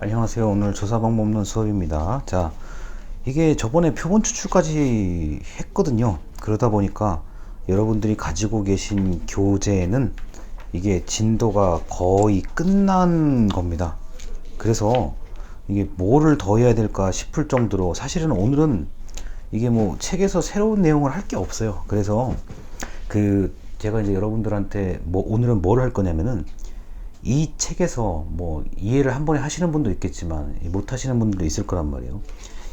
안녕하세요. 오늘 조사 방법 없는 수업입니다. 자, 이게 저번에 표본 추출까지 했거든요. 그러다 보니까 여러분들이 가지고 계신 교재는 이게 진도가 거의 끝난 겁니다. 그래서 이게 뭐를 더 해야 될까 싶을 정도로 사실은 오늘은 이게 뭐 책에서 새로운 내용을 할 게 없어요. 그래서 제가 이제 여러분들한테 뭐 오늘은 뭘 할 거냐면은 이 책에서 뭐 이해를 한 번에 하시는 분도 있겠지만 못 하시는 분들도 있을 거란 말이에요.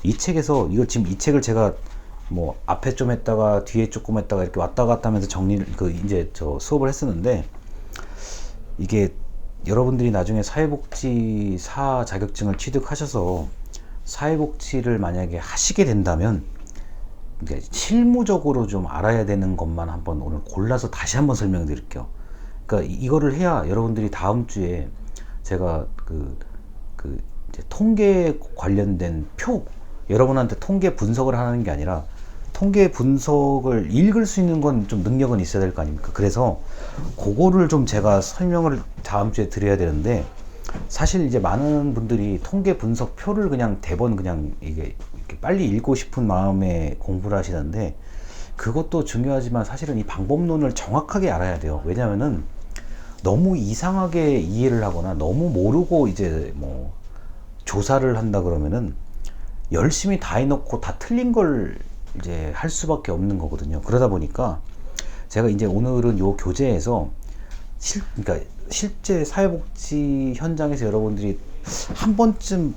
이 책에서 이거 지금 이 책을 제가 뭐 앞에 좀 했다가 뒤에 조금 했다가 이렇게 왔다 갔다 하면서 정리를 이제 저 수업을 했었는데, 이게 여러분들이 나중에 사회복지사 자격증을 취득하셔서 사회복지를 만약에 하시게 된다면 이게 실무적으로 좀 알아야 되는 것만 한번 오늘 골라서 다시 한번 설명드릴게요. 그러니까 이거를 해야 여러분들이 다음 주에 제가 이제 통계 관련된 표, 여러분한테 통계 분석을 하는 게 아니라 통계 분석을 읽을 수 있는 건 좀 능력은 있어야 될 거 아닙니까? 그래서 그거를 좀 제가 설명을 다음 주에 드려야 되는데, 사실 이제 많은 분들이 통계 분석 표를 그냥 대본 그냥 이게 이렇게 빨리 읽고 싶은 마음에 공부를 하시는데, 그것도 중요하지만 사실은 이 방법론을 정확하게 알아야 돼요. 왜냐면은 너무 이상하게 이해를 하거나 너무 모르고 이제 뭐 조사를 한다 그러면은 열심히 다 해놓고 다 틀린 걸 이제 할 수밖에 없는 거거든요. 그러다 보니까 제가 이제 오늘은 요 교재에서 그러니까 실제 사회복지 현장에서 여러분들이 한 번쯤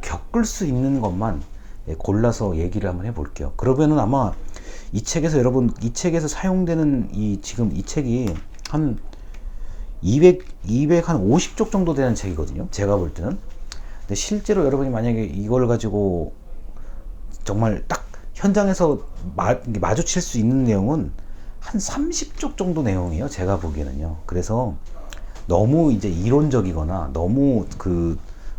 겪을 수 있는 것만 골라서 얘기를 한번 해볼게요. 그러면은 아마 이 책에서 이 책에서 사용되는 지금 이 책이 한 200 한 50쪽 정도 되는 책이거든요. 제가 볼 때는. 근데 실제로 여러분이 만약에 이걸 가지고 정말 딱 현장에서 마주칠 수 있는 내용은 한 30쪽 정도 내용이에요. 제가 보기에는요. 그래서 너무 이제 이론적이거나 너무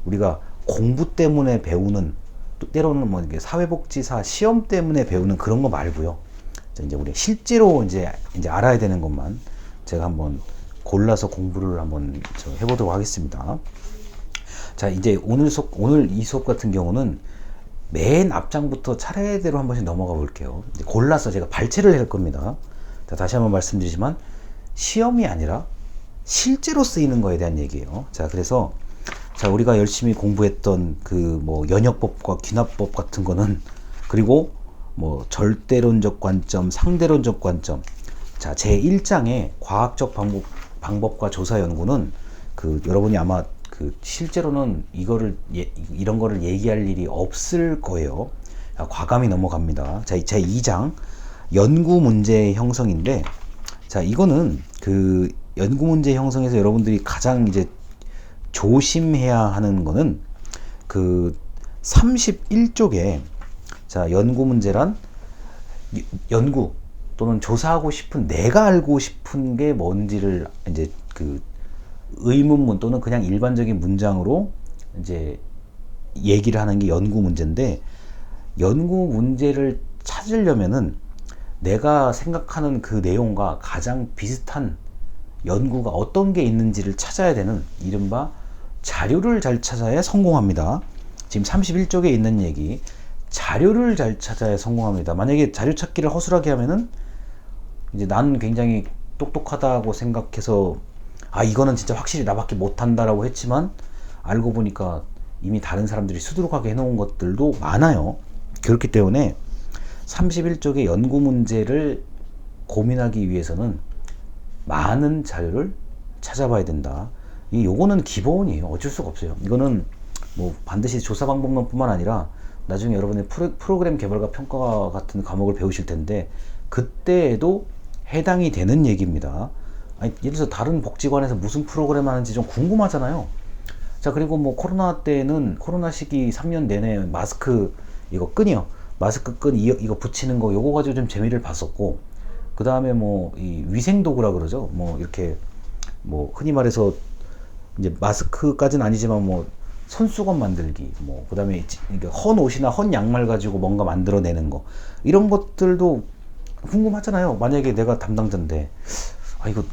우리가 공부 때문에 배우는, 또 때로는 뭐 이게 사회복지사 시험 때문에 배우는 그런 거 말고요. 이제 우리 실제로 이제 알아야 되는 것만 제가 한번 골라서 공부를 한번 해보도록 하겠습니다. 자, 이제 오늘 이 수업 같은 경우는 맨 앞장부터 차례대로 한 번씩 넘어가 볼게요. 이제 골라서 제가 발췌를 할 겁니다. 자, 다시 한번 말씀드리지만 시험이 아니라 실제로 쓰이는 거에 대한 얘기예요. 자, 그래서 우리가 열심히 공부했던 뭐 연역법과 귀납법 같은 거는, 그리고 뭐 절대론적 관점, 상대론적 관점. 자, 제 1장의 과학적 방법과 조사 연구는 여러분이 아마 실제로는 이런 거를 얘기할 일이 없을 거예요. 과감히 넘어갑니다. 자, 제 2장 연구 문제 형성인데, 자, 이거는 연구 문제 형성에서 여러분들이 가장 이제 조심해야 하는 거는 31쪽에, 자, 연구 문제란 연구 또는 조사하고 싶은, 내가 알고 싶은 게 뭔지를 이제 의문문 또는 그냥 일반적인 문장으로 이제 얘기를 하는 게 연구 문제인데, 연구 문제를 찾으려면은 내가 생각하는 그 내용과 가장 비슷한 연구가 어떤 게 있는지를 찾아야 되는, 이른바 자료를 잘 찾아야 성공합니다. 지금 31쪽에 있는 얘기, 자료를 잘 찾아야 성공합니다. 만약에 자료 찾기를 허술하게 하면은 이제 나는 굉장히 똑똑하다고 생각해서 이거는 진짜 확실히 나밖에 못한다라고 했지만 알고 보니까 이미 다른 사람들이 수두룩하게 해놓은 것들도 많아요. 그렇기 때문에 31쪽의 연구 문제를 고민하기 위해서는 많은 자료를 찾아봐야 된다. 요거는 기본이에요. 어쩔 수가 없어요. 이거는 뭐 반드시 조사 방법론뿐만 아니라 나중에 여러분의 프로그램 개발과 평가 같은 과목을 배우실 텐데 그때에도 해당이 되는 얘기입니다. 예를 들어서 다른 복지관에서 무슨 프로그램 하는지 좀 궁금하잖아요. 자, 그리고 뭐 코로나 때는, 코로나 시기 3년 내내 마스크 마스크 끈 이거 붙이는 거, 요거 가지고 좀 재미를 봤었고, 그 다음에 뭐 이 위생도구라 그러죠. 뭐 이렇게 뭐 흔히 말해서 이제 마스크까지는 아니지만 뭐 손수건 만들기, 뭐 그 다음에 헌 옷이나 헌 양말 가지고 뭔가 만들어내는 거, 이런 것들도 궁금하잖아요. 만약에 내가 담당자인데 이거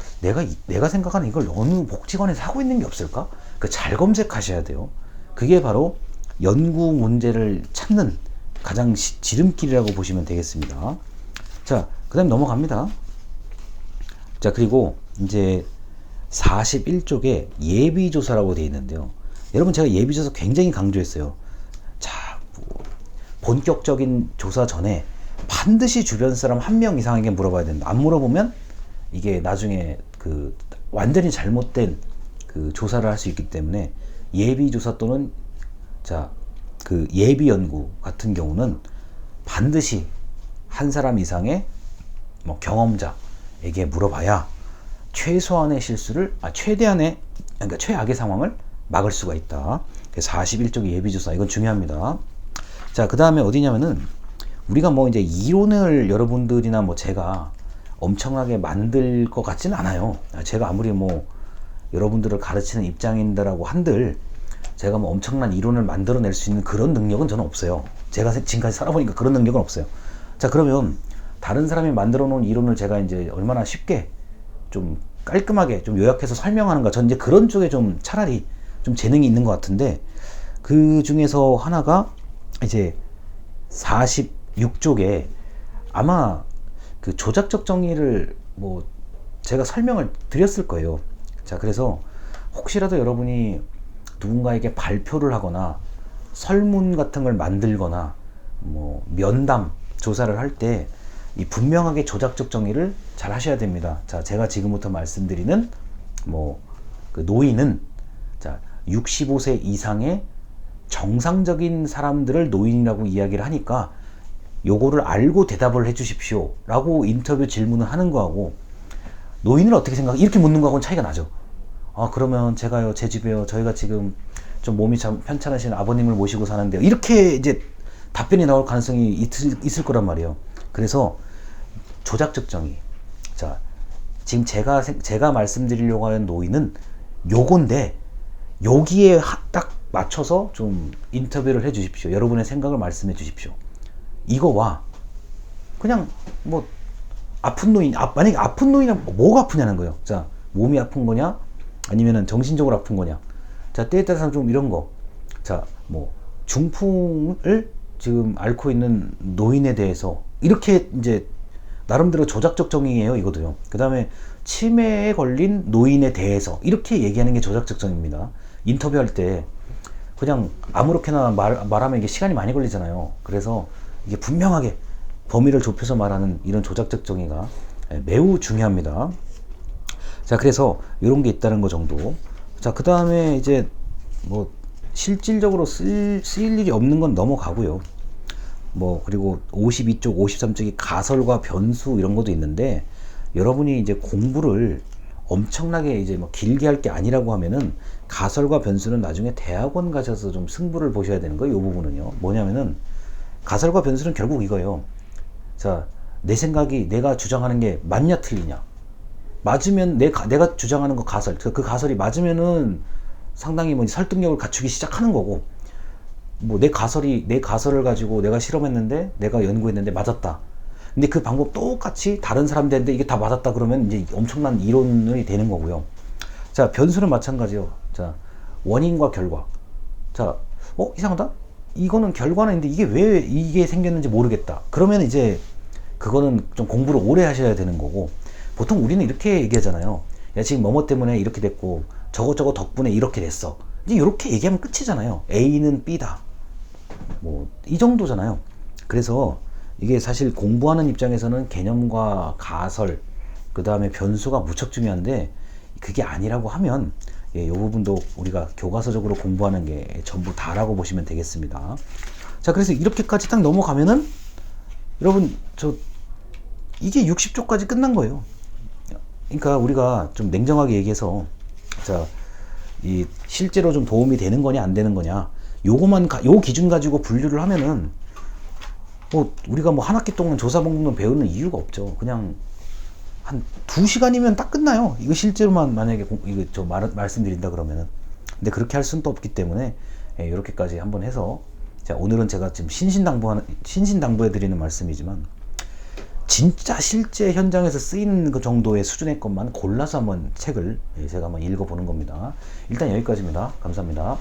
내가 생각하는 이걸 어느 복지관에서 하고 있는 게 없을까? 잘 검색하셔야 돼요. 그게 바로 연구 문제를 찾는 가장 지름길이라고 보시면 되겠습니다. 자, 그 다음 넘어갑니다. 자, 그리고 이제 41쪽에 예비조사라고 되어 있는데요. 여러분, 제가 예비조사 굉장히 강조했어요. 자, 뭐 본격적인 조사 전에 반드시 주변 사람 한 명 이상에게 물어봐야 된다. 안 물어보면 이게 나중에 그 완전히 잘못된 그 조사를 할 수 있기 때문에 예비조사 또는 자, 그 예비연구 같은 경우는 반드시 한 사람 이상의 뭐 경험자에게 물어봐야 최소한의 실수를, 최대한의, 그러니까 최악의 상황을 막을 수가 있다. 그래서 41쪽의 예비조사, 이건 중요합니다. 자, 그 다음에 어디냐면은, 우리가 뭐 이제 이론을 여러분들이나 뭐 제가 엄청나게 만들 것 같지는 않아요. 제가 아무리 뭐 여러분들을 가르치는 입장인다라고 한들, 제가 뭐 엄청난 이론을 만들어낼 수 있는 그런 능력은 저는 없어요. 제가 지금까지 살아보니까 그런 능력은 없어요. 자, 그러면 다른 사람이 만들어 놓은 이론을 제가 이제 얼마나 쉽게 좀 깔끔하게 좀 요약해서 설명하는가, 전 이제 그런 쪽에 좀 차라리 좀 재능이 있는 것 같은데, 그 중에서 하나가 이제 46쪽에 아마 그 조작적 정의를 뭐 제가 설명을 드렸을 거예요. 자, 그래서 혹시라도 여러분이 누군가에게 발표를 하거나 설문 같은 걸 만들거나 뭐 면담 조사를 할 때 이 분명하게 조작적 정의를 잘 하셔야 됩니다. 자, 제가 지금부터 말씀드리는 뭐 그 노인은 자 65세 이상의 정상적인 사람들을 노인이라고 이야기를 하니까 요거를 알고 대답을 해 주십시오 라고 인터뷰 질문을 하는 거하고, 노인을 어떻게 생각해? 이렇게 묻는 거하고는 차이가 나죠. 그러면 제가요, 제 집에요, 저희가 지금 좀 몸이 참 편찮으신 아버님을 모시고 사는데요, 이렇게 이제 답변이 나올 가능성이 있을 거란 말이에요. 그래서 조작적 정의. 자, 지금 제가 말씀드리려고 하는 노인은 요건데, 여기에 딱 맞춰서 좀 인터뷰를 해 주십시오. 여러분의 생각을 말씀해 주십시오. 이거와 그냥 뭐 아픈 노인, 만약에 아픈 노인은 뭐가 아프냐는 거예요. 자, 몸이 아픈 거냐, 아니면은 정신적으로 아픈 거냐. 자, 때에 따라서 좀 이런 거. 자, 뭐 중풍을 지금 앓고 있는 노인에 대해서 이렇게 이제 나름대로 조작적 정의예요, 이거도요. 그 다음에 치매에 걸린 노인에 대해서 이렇게 얘기하는 게 조작적 정의입니다. 인터뷰할 때 그냥 아무렇게나 말하면 이게 시간이 많이 걸리잖아요. 그래서 이게 분명하게 범위를 좁혀서 말하는 이런 조작적 정의가 매우 중요합니다. 자, 그래서 이런 게 있다는 거 정도. 자, 그 다음에 이제 뭐 실질적으로 쓰일 일이 없는 건 넘어가고요. 뭐 그리고 52쪽, 53쪽이 가설과 변수 이런 것도 있는데, 여러분이 이제 공부를 엄청나게 이제 뭐 길게 할 게 아니라고 하면은 가설과 변수는 나중에 대학원 가셔서 좀 승부를 보셔야 되는 거예요. 이 부분은요. 뭐냐면은 가설과 변수는 결국 이거예요. 자, 내 생각이, 내가 주장하는 게 맞냐 틀리냐. 맞으면 내가 주장하는 거 가설, 그 가설이 맞으면은 상당히 뭐 설득력을 갖추기 시작하는 거고, 뭐 내 가설을 가지고 내가 실험했는데, 내가 연구했는데 맞았다. 근데 그 방법 똑같이 다른 사람들한테 이게 다 맞았다 그러면 이제 엄청난 이론이 되는 거고요. 자, 변수는 마찬가지요. 자, 원인과 결과. 자, 이상하다? 이거는 결과는 있는데 이게 왜 이게 생겼는지 모르겠다. 그러면 이제 그거는 좀 공부를 오래 하셔야 되는 거고, 보통 우리는 이렇게 얘기하잖아요. 야, 지금 뭐뭐 때문에 이렇게 됐고 저거 덕분에 이렇게 됐어. 이제 이렇게 얘기하면 끝이잖아요. A는 B다. 뭐 이 정도잖아요. 그래서 이게 사실 공부하는 입장에서는 개념과 가설, 그 다음에 변수가 무척 중요한데, 그게 아니라고 하면 이 부분도 우리가 교과서적으로 공부하는 게 전부 다라고 보시면 되겠습니다. 자, 그래서 이렇게까지 딱 넘어가면은 여러분, 이게 60쪽까지 끝난 거예요. 그러니까 우리가 좀 냉정하게 얘기해서, 자, 이 실제로 좀 도움이 되는 거냐 안 되는 거냐, 요 기준 가지고 분류를 하면은 뭐 우리가 뭐 한 학기 동안 조사 방법론 배우는 이유가 없죠. 그냥 한 2시간이면 딱 끝나요. 이거 실제로만 만약에 이거 말씀드린다 그러면은. 근데 그렇게 할 수는 또 없기 때문에 이렇게까지 한번 해서, 자, 오늘은 제가 지금 신신당부해 드리는 말씀이지만, 진짜 실제 현장에서 쓰이는 그 정도의 수준의 것만 골라서 한번 책을 제가 한번 읽어보는 겁니다. 일단 여기까지입니다. 감사합니다.